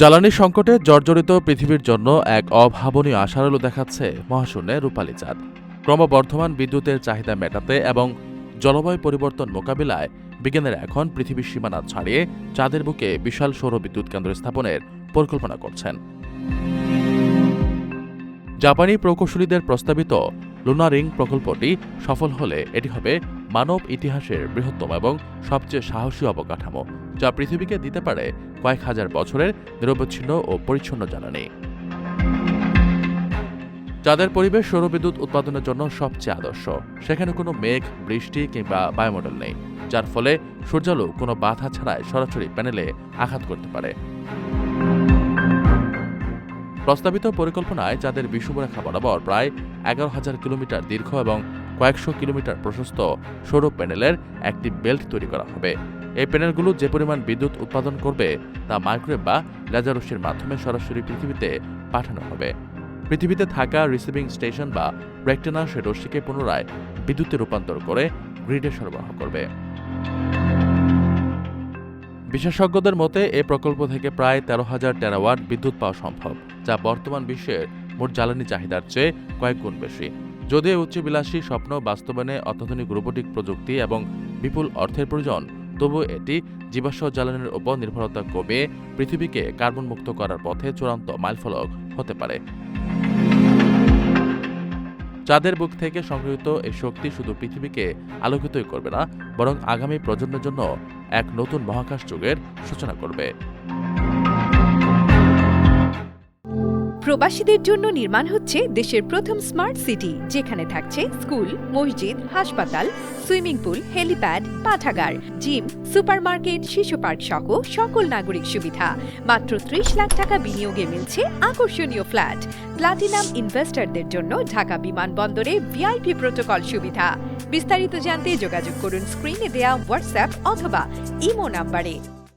জ্বালানি সংকটে জর্জরিত পৃথিবীর জন্য এক অভাবনীয় আশার আলো দেখাচ্ছে মহাশূন্যে রূপালী চাঁদ। ক্রমবর্ধমান বিদ্যুতের চাহিদা মেটাতে এবং জলবায়ু পরিবর্তন মোকাবিলায় বিজ্ঞানীরা এখন পৃথিবীর সীমানা ছাড়িয়ে চাঁদের বুকে বিশাল সৌর বিদ্যুৎ কেন্দ্র স্থাপনের পরিকল্পনা করছেন। জাপানি প্রকৌশলীদের প্রস্তাবিত লুনারিং প্রকল্পটি সফল হলে এটি হবে মানব ইতিহাসের বৃহত্তম এবং সবচেয়ে সাহসী অবকাঠামো, যা পৃথিবীকে দিতে পারে কয়েক হাজার বছরের নিরবচ্ছিন্ন ও পরিচ্ছন্ন জ্বালানি। চাঁদের পরিবেশ সৌরবিদ্যুৎ উৎপাদনের জন্য সবচেয়ে আদর্শ। সেখানে কোনো মেঘ, বৃষ্টি কিংবা বায়ুমণ্ডল নেই, যার ফলে সূর্যালো কোনো বাধা ছাড়াই সরাসরি প্যানেলে আঘাত করতে পারে। প্রস্তাবিত পরিকল্পনায় চাঁদের বিষুবরেখা বরাবর প্রায় 11,000 কিলোমিটার দীর্ঘ এবং কয়েকশো কিলোমিটার প্রশস্ত সৌর প্যানেলের একটি বেল্ট তৈরি করা হবে। এই প্যানেলগুলো যে পরিমাণ বিদ্যুৎ উৎপাদন করবে তা মাইক্রোওয়েভ বা লেজার রশ্মির মাধ্যমে সরাসরি পৃথিবীতে পাঠানো হবে। পৃথিবীতে থাকা রিসিভিং স্টেশন বা ব্রেকটেনার সে রশ্মিকে পুনরায় বিদ্যুতে রূপান্তর করে গ্রিডে সরবরাহ করবে। বিশেষজ্ঞদের মতে এ প্রকল্প থেকে প্রায় 13,000 টেরাওয়াট বিদ্যুৎ পাওয়া সম্ভব, যা বর্তমান বিশ্বের মোট জ্বালানি চাহিদার চেয়ে কয়েক গুণ বেশি। যদিও উচ্চবিলাসী স্বপ্ন বাস্তবায়নে অত্যাধুনিক রোবোটিক প্রযুক্তি এবং বিপুল অর্থের প্রয়োজন, তবুও এটি জীবাশ্ম জ্বালানির উপর নির্ভরতা কমিয়ে পৃথিবীকে কার্বন মুক্ত করার পথে চূড়ান্ত মাইলফলক হতে পারে। চাঁদের বুক থেকে সংগৃহীত এই শক্তি শুধু পৃথিবীকে আলোকিতই করবে না, বরং আগামী প্রজন্মের জন্য এক নতুন মহাকাশ যুগের সূচনা করবে। প্রবাসীদের জন্য নির্মাণ হচ্ছে দেশের প্রথম স্মার্ট সিটি, যেখানে থাকছে স্কুল, মসজিদ, হাসপাতাল, সুইমিং পুল, হেলিপ্যাড, পাঠাগার, জিম, সুপারমার্কেট, শিশু পার্ক সহ সকল নাগরিক সুবিধা। মাত্র 30 লাখ টাকা বিনিয়োগে মিলছে আকর্ষণীয় ফ্ল্যাট। প্লাটিনাম ইনভেস্টরদের জন্য ঢাকা বিমানবন্দরে ভিআইপি প্রোটোকল সুবিধা। বিস্তারিত জানতে যোগাযোগ করুন স্ক্রিনে দেয়া হোয়াটসঅ্যাপ অথবা ইমো নাম্বারে।